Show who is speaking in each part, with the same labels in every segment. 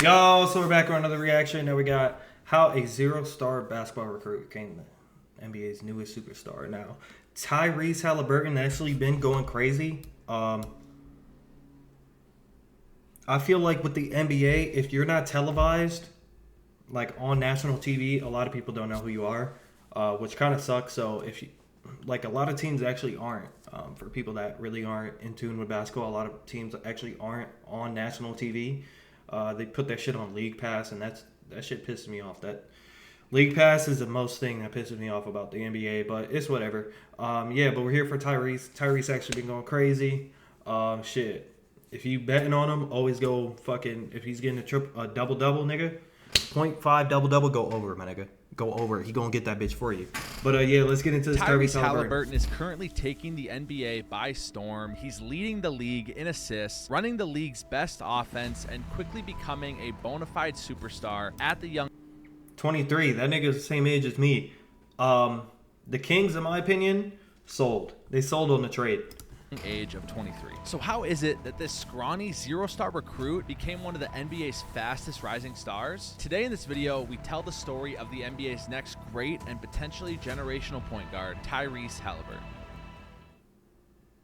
Speaker 1: Yo, so we're back with another reaction. Now we got how a zero-star basketball recruit became the NBA's newest superstar. Now, Tyrese Haliburton actually been going crazy. I feel like with the NBA, if you're not televised, like on national TV, a lot of people don't know who you are, which kind of sucks. So if you, like a lot of teams actually aren't, for people that really aren't in tune with basketball, a lot of teams actually aren't on national TV. They put that shit on League Pass, and that shit pisses me off. That League Pass is the most thing that pisses me off about the NBA, but it's whatever. Yeah, but we're here for Tyrese. Tyrese actually been going crazy. Shit. If you betting on him, always go fucking. If he's getting a double-double, nigga, 0.5 double-double, go over, my nigga. Go over. He gonna get that bitch for you. But yeah, let's get into this.
Speaker 2: Tyrese Haliburton is currently taking the NBA by storm. He's leading the league in assists, running the league's best offense, and quickly becoming a bona fide superstar at the young
Speaker 1: 23. That nigga's the same age as me. The Kings, in my opinion, sold. They sold on the trade.
Speaker 2: Age of 23. So how is it that this scrawny zero-star recruit became one of the NBA's fastest rising stars? Today in this video, we tell the story of the NBA's next great and potentially generational point guard, Tyrese Haliburton.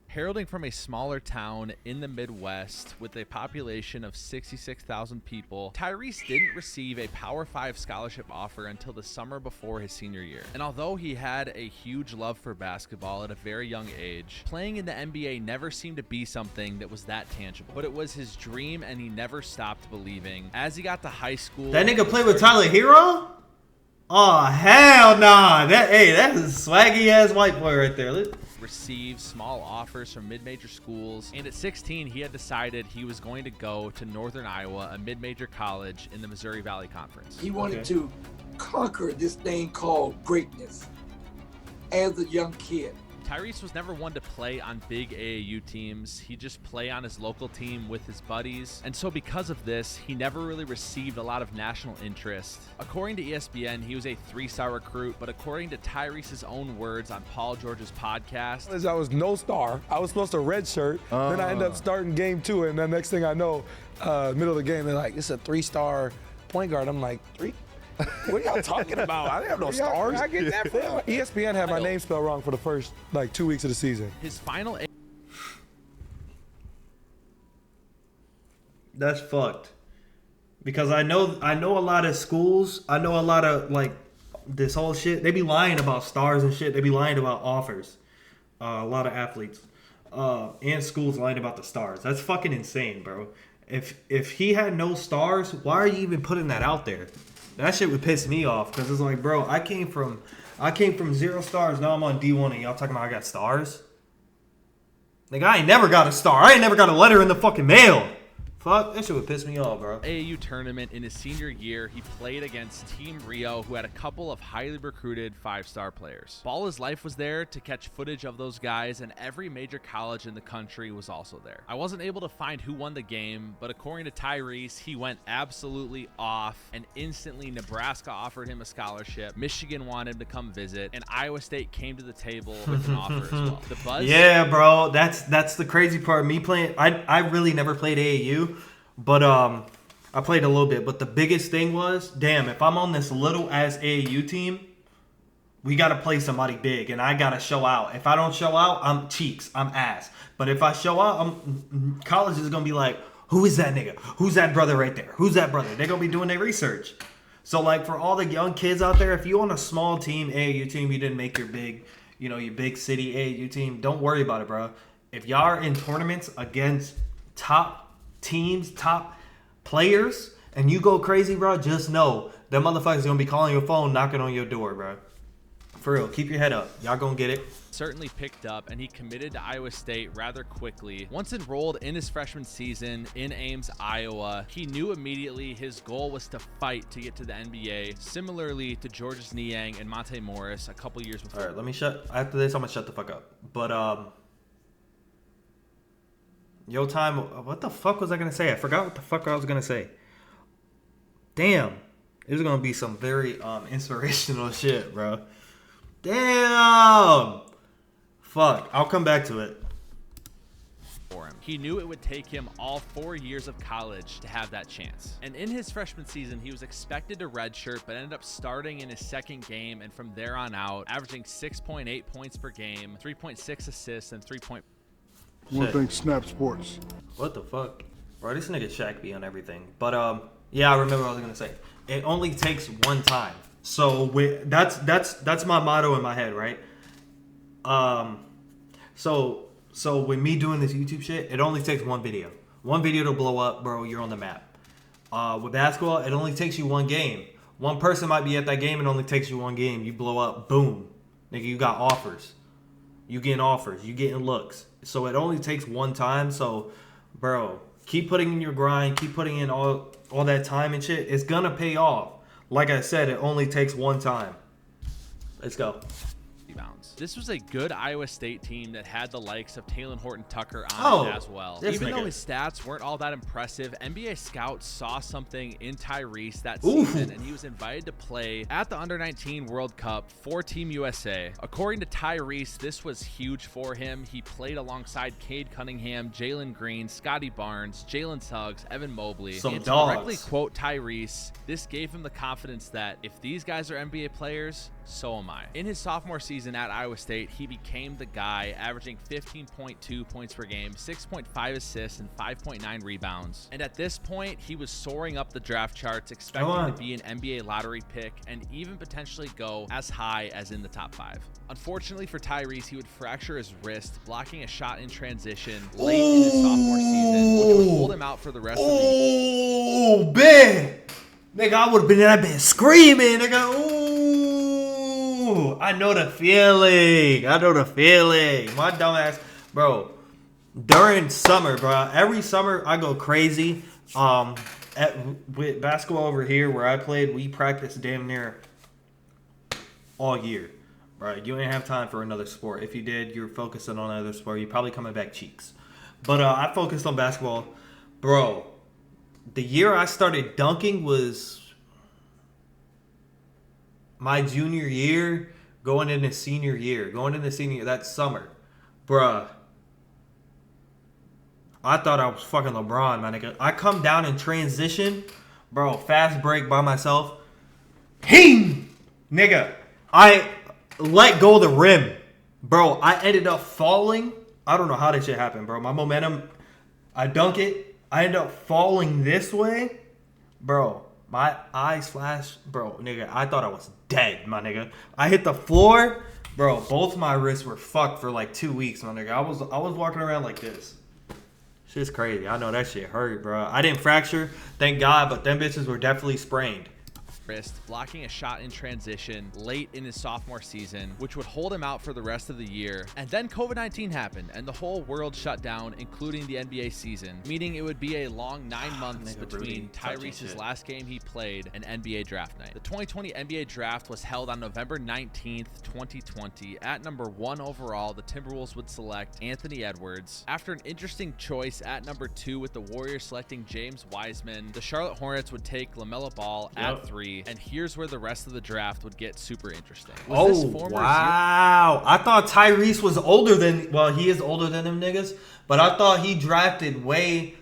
Speaker 2: Heralding from a smaller town in the Midwest with a population of 66,000 people, Tyrese didn't receive a Power 5 scholarship offer until the summer before his senior year. And although he had a huge love for basketball at a very young age, playing in the NBA never seemed to be something that was that tangible. But it was his dream, and he never stopped believing. As he got to high school...
Speaker 1: That nigga played with Tyler Hero? Oh, hell nah. That's a swaggy-ass white boy right there.
Speaker 2: Received small offers from mid-major schools, and at 16 he had decided he was going to go to Northern Iowa, a mid-major college in the Missouri Valley Conference.
Speaker 3: He wanted to conquer this thing called greatness as a young kid.
Speaker 2: Tyrese was never one to play on big AAU teams. He just play on his local team with his buddies. And so because of this, he never really received a lot of national interest. According to ESPN, he was a 3-star recruit, but according to Tyrese's own words on Paul George's podcast,
Speaker 4: I was no star. I was supposed to redshirt. Then I ended up starting game 2, and the next thing I know, middle of the game, they're like, it's a 3-star point guard. I'm like, 3? What are y'all talking about? I didn't have no stars. I get that from ESPN had my name spelled wrong for the first 2 weeks of the season.
Speaker 2: His final...
Speaker 1: That's fucked. Because I know a lot of schools. I know a lot of this whole shit. They be lying about stars and shit. They be lying about offers. A lot of athletes and schools lying about the stars. That's fucking insane, bro. If he had no stars, why are you even putting that out there? That shit would piss me off because it's like, bro, I came from 0 stars. Now I'm on D1 and y'all talking about I got stars. Like, I ain't never got a star. I ain't never got a letter in the fucking mail. Fuck, that shit would piss me off, bro.
Speaker 2: AAU tournament in his senior year, he played against Team Rio, who had a couple of highly recruited 5-star players. Ball His Life was there to catch footage of those guys, and every major college in the country was also there. I wasn't able to find who won the game, but according to Tyrese, he went absolutely off, and instantly Nebraska offered him a scholarship, Michigan wanted him to come visit, and Iowa State came to the table with an offer as well. The buzz...
Speaker 1: Yeah, bro, that's the crazy part. Me playing, I really never played AAU. But I played a little bit. But the biggest thing was, damn, if I'm on this little ass AAU team, we got to play somebody big, and I got to show out. If I don't show out, I'm cheeks, I'm ass. But if I show out, college is gonna be like, who is that nigga? Who's that brother right there? Who's that brother? They're gonna be doing their research. So like for all the young kids out there, if you on a small team, AAU team, you didn't make your big, your big city AAU team, don't worry about it, bro. If y'all are in tournaments against top teams, top players, and you go crazy, bro, just know them motherfuckers gonna be calling your phone, knocking on your door, bro. For real, keep your head up. Y'all gonna get it.
Speaker 2: Certainly picked up, and he committed to Iowa State rather quickly. Once enrolled in his freshman season in Ames, Iowa, he knew immediately his goal was to fight to get to the NBA, similarly to Georges Niang and Monte Morris a couple years before.
Speaker 1: All right, after this, I'm gonna shut the fuck up. But Yo time, what the fuck was I gonna say? I forgot what the fuck I was gonna say. Damn, it was gonna be some very inspirational shit, bro. Damn, fuck, I'll come back to it.
Speaker 2: for him. He knew it would take him all 4 years of college to have that chance. And in his freshman season, he was expected to redshirt, but ended up starting in his second game, and from there on out, averaging 6.8 points per game, 3.6 assists, and 3.
Speaker 5: One thing, Snap Sports.
Speaker 1: What the fuck? Bro, this nigga Shaq be on everything. But yeah, I remember what I was gonna say. It only takes one time. So that's my motto in my head, right? So with me doing this YouTube shit, it only takes one video. One video to blow up, bro, you're on the map. With basketball, it only takes you one game. One person might be at that game, it only takes you one game. You blow up, boom. Nigga, you got offers. You getting offers, you getting looks. So it only takes one time. So, bro, keep putting in your grind, keep putting in all that time and shit. It's gonna pay off. Like I said, it only takes one time. Let's go.
Speaker 2: Rebounds. This was a good Iowa State team that had the likes of Taylor Horton-Tucker on it as well. Even though his stats weren't all that impressive, NBA scouts saw something in Tyrese that season, and he was invited to play at the Under-19 World Cup for Team USA. According to Tyrese, this was huge for him. He played alongside Cade Cunningham, Jalen Green, Scotty Barnes, Jalen Suggs, Evan Mobley.
Speaker 1: Some
Speaker 2: and to
Speaker 1: dogs.
Speaker 2: directly quote Tyrese, this gave him the confidence that if these guys are NBA players, so am I. In his sophomore season at Iowa State, he became the guy, averaging 15.2 points per game, 6.5 assists, and 5.9 rebounds. And at this point, he was soaring up the draft charts, expecting to be an NBA lottery pick and even potentially go as high as in the top 5. Unfortunately for Tyrese, he would fracture his wrist, blocking a shot in transition late in his sophomore season, which would hold him out for the rest of the year.
Speaker 1: Oh, man. Nigga, I would have been in that bed screaming, nigga. Ooh, I know the feeling. My dumb ass, bro. During summer, bro. Every summer I go crazy. With basketball over here where I played, we practiced damn near all year, bro. You ain't have time for another sport. If you did, you're focusing on another sport. You're probably coming back cheeks. But I focused on basketball, bro. The year I started dunking was my junior year, going into senior year. That summer. Bruh. I thought I was fucking LeBron, my nigga. I come down in transition. Bro, fast break by myself. Hing! Nigga. I let go of the rim. Bro, I ended up falling. I don't know how this shit happened, bro. My momentum, I dunk it. I end up falling this way. Bro, my eyes flashed. Bro, nigga, I thought I was dead, my nigga. I hit the floor. Bro, both my wrists were fucked for like 2 weeks, my nigga. I was walking around like this. Shit's crazy. I know that shit hurt, bro. I didn't fracture, thank God, but them bitches were definitely sprained.
Speaker 2: Blocking a shot in transition late in his sophomore season, which would hold him out for the rest of the year. And then COVID-19 happened, and the whole world shut down, including the NBA season, meaning it would be a long 9 months between Tyrese's last game he played and NBA draft night. The 2020 NBA draft was held on November 19th, 2020. At number 1 overall, the Timberwolves would select Anthony Edwards. After an interesting choice at number 2 with the Warriors selecting James Wiseman, the Charlotte Hornets would take LaMelo Ball at 3. And here's where the rest of the draft would get super interesting.
Speaker 1: Wow. I thought Tyrese was older than, well, he is older than them niggas, but I thought he drafted way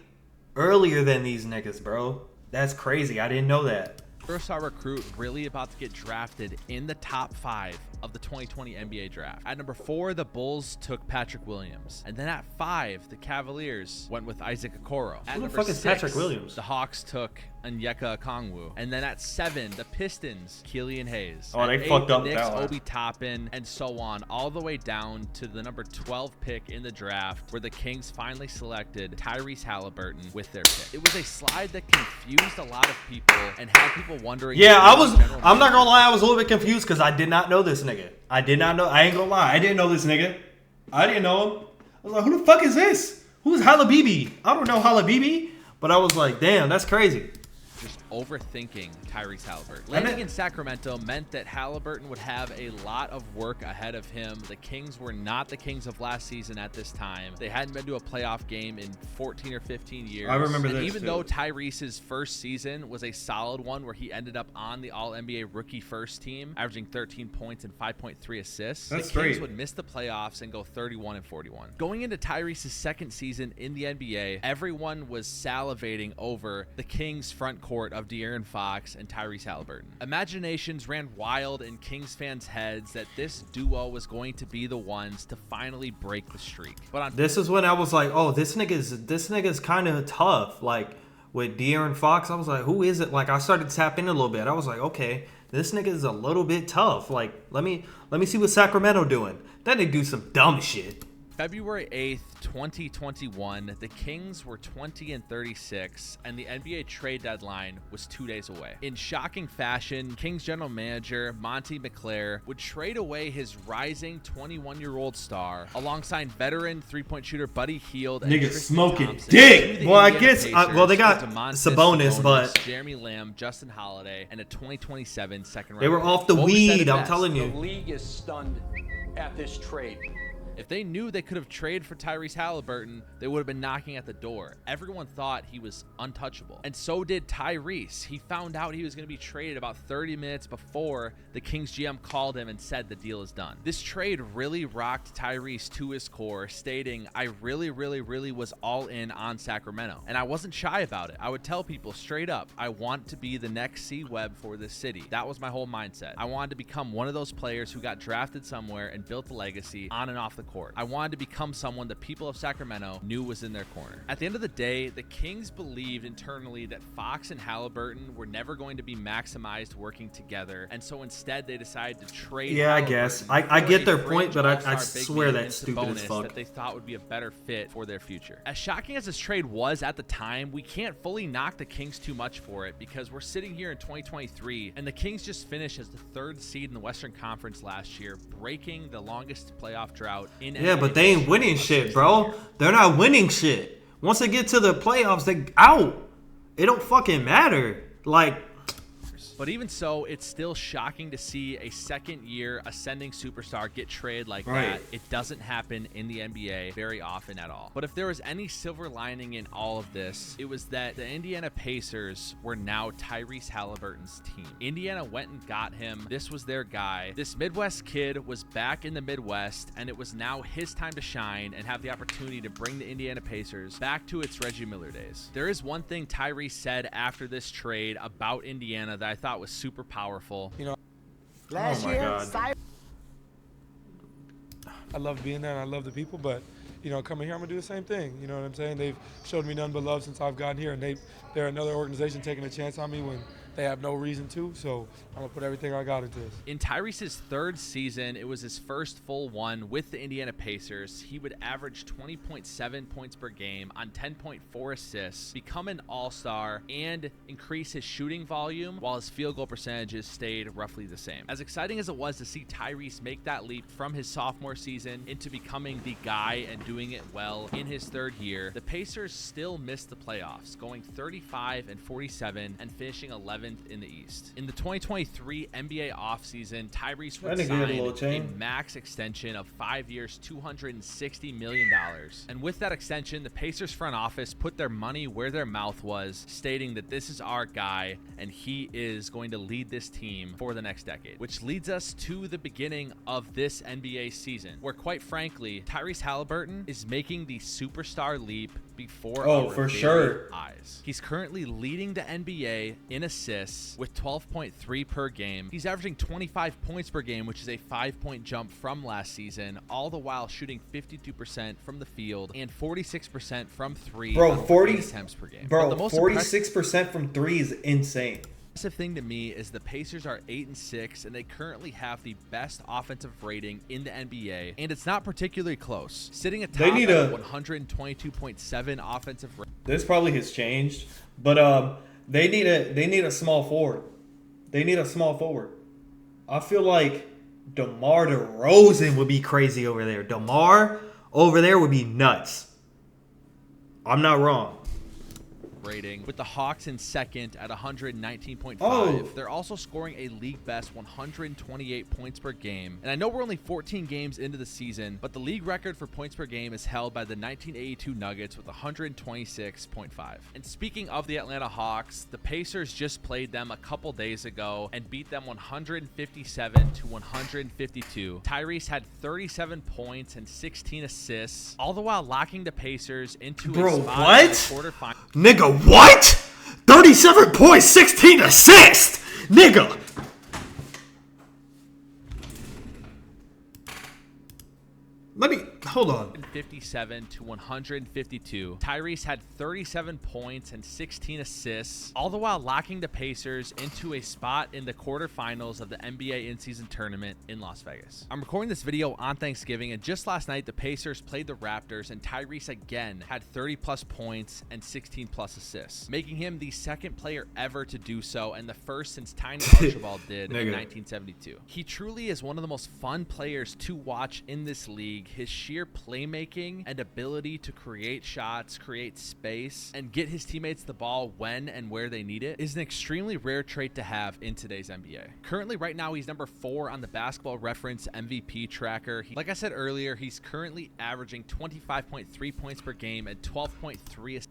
Speaker 1: earlier than these niggas, bro. That's crazy. I didn't know that.
Speaker 2: First-star recruit really about to get drafted in the top 5 of the 2020 NBA draft. At number 4, the Bulls took Patrick Williams. And then at 5, the Cavaliers went with Isaac Okoro. At
Speaker 1: Who the
Speaker 2: number
Speaker 1: fuck is
Speaker 2: 6,
Speaker 1: Patrick Williams?
Speaker 2: the Hawks took Onyeka Okongwu. And then at 7, the Pistons, Killian Hayes.
Speaker 1: Oh,
Speaker 2: at
Speaker 1: they
Speaker 2: 8,
Speaker 1: fucked up
Speaker 2: the Knicks,
Speaker 1: that one.
Speaker 2: Obi Toppin, and so on, all the way down to the number 12 pick in the draft, where the Kings finally selected Tyrese Haliburton with their pick. It was a slide that confused a lot of people and had people wondering.
Speaker 1: Yeah, I'm not gonna lie, I was a little bit confused because I did not know this nigga. I ain't gonna lie, I didn't know this nigga. I didn't know him. I was like, who the fuck is this? Who's Halabibi? I don't know Halabibi, but I was like, damn, that's crazy.
Speaker 2: just overthinking Tyrese Haliburton. Landing in Sacramento meant that Haliburton would have a lot of work ahead of him. The Kings were not the Kings of last season at this time. They hadn't been to a playoff game in 14 or 15 years.
Speaker 1: I remember
Speaker 2: and
Speaker 1: this
Speaker 2: even
Speaker 1: too.
Speaker 2: though Tyrese's first season was a solid one where he ended up on the All-NBA rookie first team, averaging 13 points and 5.3 assists,
Speaker 1: That's
Speaker 2: the Kings
Speaker 1: great.
Speaker 2: would miss the playoffs and go 31-41. Going into Tyrese's second season in the NBA, everyone was salivating over the Kings front court of De'Aaron Fox and Tyrese Haliburton. Imaginations ran wild in Kings fans' heads that this duo was going to be the ones to finally break the streak. But on
Speaker 1: This is when I was like, oh, this nigga's kind of tough. Like with De'Aaron Fox, I was like, who is it? Like I started tapping in a little bit. I was like, okay, this nigga is a little bit tough. Like let me see what Sacramento doing. Then they do some dumb shit.
Speaker 2: February 8th, 2021, the Kings were 20-36, and the NBA trade deadline was 2 days away. In shocking fashion, Kings general manager Monty McClare would trade away his rising 21-year-old star alongside veteran three-point shooter Buddy Hield and
Speaker 1: Nigga
Speaker 2: Tristan
Speaker 1: smoking
Speaker 2: Thompson
Speaker 1: dick.
Speaker 2: to the
Speaker 1: Well, I
Speaker 2: Indiana
Speaker 1: guess well they got
Speaker 2: Pacers for
Speaker 1: Sabonis, but
Speaker 2: Jeremy Lamb, Justin Holiday, and a 2027 second-round
Speaker 1: they were
Speaker 2: pick.
Speaker 1: off the
Speaker 2: What was said
Speaker 1: weed. I'm
Speaker 2: best?
Speaker 1: telling
Speaker 6: The
Speaker 1: you.
Speaker 6: league is stunned at this trade.
Speaker 2: If they knew they could have traded for Tyrese Haliburton, they would have been knocking at the door. Everyone thought he was untouchable. And so did Tyrese. He found out he was going to be traded about 30 minutes before the Kings GM called him and said the deal is done. This trade really rocked Tyrese to his core, stating, I really was all in on Sacramento. And I wasn't shy about it. I would tell people straight up, I want to be the next C-Webb for this city. That was my whole mindset. I wanted to become one of those players who got drafted somewhere and built a legacy on and off the court. I wanted to become someone the people of Sacramento knew was in their corner. At the end of the day, the Kings believed internally that Fox and Haliburton were never going to be maximized working together, and so instead they decided to trade.
Speaker 1: Yeah, I
Speaker 2: Haliburton
Speaker 1: guess.
Speaker 2: for
Speaker 1: I get
Speaker 2: a
Speaker 1: their
Speaker 2: fringe
Speaker 1: point, but I
Speaker 2: all-star big
Speaker 1: swear
Speaker 2: man
Speaker 1: that's
Speaker 2: in
Speaker 1: stupid as
Speaker 2: Sabonis
Speaker 1: fuck.
Speaker 2: that they thought would be a better fit for their future. As shocking as this trade was at the time, we can't fully knock the Kings too much for it because we're sitting here in 2023 and the Kings just finished as the third seed in the Western Conference last year, breaking the longest playoff drought in
Speaker 1: Yeah,
Speaker 2: NBA
Speaker 1: but they ain't
Speaker 2: history
Speaker 1: winning
Speaker 2: of
Speaker 1: shit,
Speaker 2: 60
Speaker 1: bro.
Speaker 2: years.
Speaker 1: They're not winning shit. Once they get to the playoffs, they out. It don't fucking matter. Like,
Speaker 2: But even so, it's still shocking to see a second-year ascending superstar get traded like
Speaker 1: Right.
Speaker 2: that. It doesn't happen in the NBA very often at all. But if there was any silver lining in all of this, it was that the Indiana Pacers were now Tyrese Haliburton's team. Indiana went and got him. This was their guy. This Midwest kid was back in the Midwest, and it was now his time to shine and have the opportunity to bring the Indiana Pacers back to its Reggie Miller days. There is one thing Tyrese said after this trade about Indiana that I thought was super powerful.
Speaker 1: oh my god.
Speaker 4: I love being there and I love the people, but coming here, I'm gonna do the same thing. You know what I'm saying? They've showed me none but love since I've gotten here, and they're another organization taking a chance on me when they have no reason to. So I'm gonna put everything I got into this.
Speaker 2: In Tyrese's third season, it was his first full one with the Indiana Pacers. He would average 20.7 points per game on 10.4 assists, become an all-star, and increase his shooting volume while his field goal percentages stayed roughly the same. As exciting as it was to see Tyrese make that leap from his sophomore season into becoming the guy and doing it well in his third year, the Pacers still missed the playoffs, going 35-47 and finishing 11th in the East. In the 2023 NBA offseason, Tyrese would
Speaker 1: That nigga had a little
Speaker 2: sign a
Speaker 1: chain.
Speaker 2: max extension of 5 years, $260 million. And with that extension, the Pacers front office put their money where their mouth was, stating that this is our guy and he is going to lead this team for the next decade. Which leads us to the beginning of this NBA season, where quite frankly, Tyrese Haliburton is making the superstar leap before our
Speaker 1: for
Speaker 2: very
Speaker 1: sure.
Speaker 2: eyes. He's currently leading the NBA in assists with 12.3 per game. He's averaging 25 points per game, which is a 5-point jump from last season, all the while shooting 52% from the field and 46% from three.
Speaker 1: Bro,
Speaker 2: on
Speaker 1: 40
Speaker 2: attempts per game. But the
Speaker 1: Bro,
Speaker 2: most impressive
Speaker 1: 46% from 3 is insane.
Speaker 2: thing to me is the Pacers are 8-6 and they currently have the best offensive rating in the NBA, and it's not particularly close. Sitting atop
Speaker 1: They need
Speaker 2: at
Speaker 1: a-
Speaker 2: 122.7 offensive rating.
Speaker 1: This probably has changed, but they need a small forward. They need a small forward. I feel like DeMar DeRozan would be crazy over there. DeMar over there would be nuts. I'm not wrong.
Speaker 2: rating, with the Hawks in second at 119.5.
Speaker 1: Oh.
Speaker 2: They're also scoring a league best 128 points per game. And I know we're only 14 games into the season, but the league record for points per game is held by the 1982 Nuggets with 126.5. And speaking of the Atlanta Hawks, the Pacers just played them a couple days ago and beat them 157 to 152. Tyrese had 37 points and 16 assists, all the while locking the Pacers into
Speaker 1: Bro,
Speaker 2: a spot
Speaker 1: what?
Speaker 2: in the quarterfinals.
Speaker 1: Nigga, what? 37 points, 16 assists! Nigga! Let me, hold on.
Speaker 2: 57 to 152. Tyrese had 37 points and 16 assists, all the while locking the Pacers into a spot in the quarterfinals of the NBA in-season tournament in Las Vegas. I'm recording this video on Thanksgiving, and just last night, the Pacers played the Raptors, and Tyrese again had 30-plus points and 16-plus assists, making him the second player ever to do so and the first since Tiny Archibald did in 1972. He truly is one of the most fun players to watch in this league. His sheer playmaking and ability to create shots, create space, and get his teammates the ball when and where they need it is an extremely rare trait to have in today's NBA. Currently, right now, he's number 4 on the Basketball Reference MVP tracker. Like I said earlier, he's currently averaging 25.3 points per game and 12.3 assists.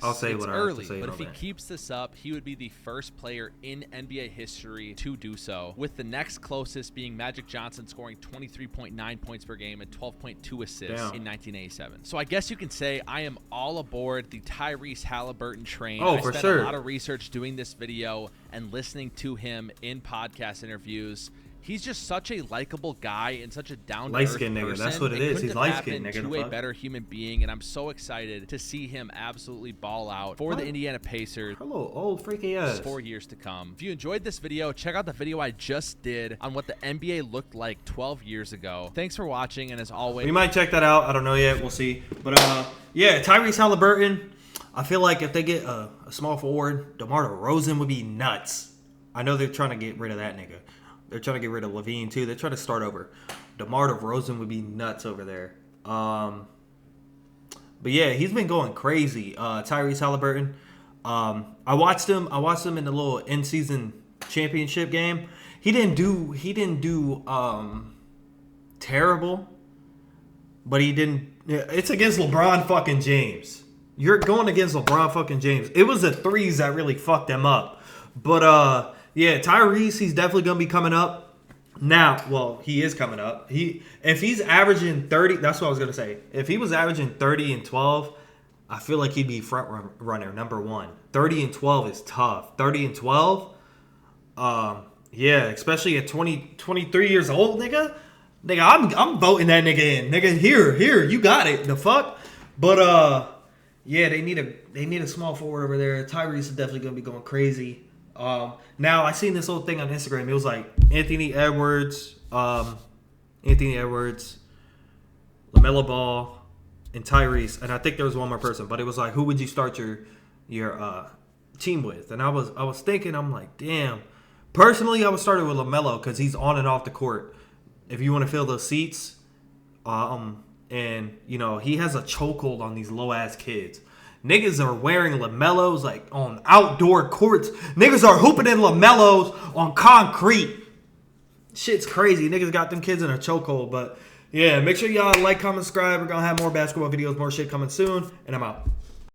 Speaker 1: I'll say what I have to say
Speaker 2: but
Speaker 1: on
Speaker 2: if he
Speaker 1: that.
Speaker 2: keeps this up, he would be the first player in NBA history to do so, with the next closest being Magic Johnson scoring 23.9 points per game and 12.2 assists in 1987. So I guess you can say I am all aboard the Tyrese Haliburton train.
Speaker 1: Oh,
Speaker 2: I
Speaker 1: for
Speaker 2: spent
Speaker 1: sure.
Speaker 2: a lot of research doing this video and listening to him in podcast interviews. He's just such a likable guy and such a down-to-earth
Speaker 1: Light-skinned nigga,
Speaker 2: person.
Speaker 1: that's what it is.
Speaker 2: couldn't
Speaker 1: He's
Speaker 2: have
Speaker 1: light-skinned,
Speaker 2: happened
Speaker 1: nigga,
Speaker 2: to
Speaker 1: the
Speaker 2: a
Speaker 1: fuck?
Speaker 2: better human being, and I'm so excited to see him absolutely ball out for the Indiana Pacers
Speaker 1: Hello, old freaky ass.
Speaker 2: for years to come. If you enjoyed this video, check out the video I just did on what the NBA looked like 12 years ago. Thanks for watching, and as always,
Speaker 1: We might check that out. I don't know yet. We'll see. But, yeah, Tyrese Haliburton, I feel like if they get a small forward, DeMar DeRozan would be nuts. I know they're trying to get rid of that nigga. They're trying to get rid of Levine, too. They're trying to start over. DeMar DeRozan would be nuts over there. But, yeah, he's been going crazy. Tyrese Haliburton. I watched him in the little in-season championship game. He didn't do terrible. But he didn't. It's against LeBron fucking James. You're going against LeBron fucking James. It was the threes that really fucked him up. But, yeah, Tyrese, he's definitely going to be coming up. Now, well, he is coming up. If he's averaging 30, that's what I was going to say. If he was averaging 30 and 12, I feel like he'd be front runner, number 1. 30 and 12 is tough. 30 and 12, yeah, especially at 23 years old, nigga. Nigga, I'm voting that nigga in. Nigga, here, you got it. The fuck? But, yeah, they need a small forward over there. Tyrese is definitely going to be going crazy. Now I seen this whole thing on Instagram. It was like Anthony Edwards, LaMelo Ball, and Tyrese, and I think there was one more person. But it was like, who would you start your team with? And I was thinking, I'm like, damn. Personally, I would start it with LaMelo because he's on and off the court. If you want to fill those seats, and you know he has a chokehold on these low ass kids. Niggas are wearing LaMelos like on outdoor courts. Niggas are hooping in LaMelos on concrete. Shit's crazy. Niggas got them kids in a chokehold. But yeah, make sure y'all like, comment, subscribe. We're gonna have more basketball videos, more shit coming soon. And I'm out.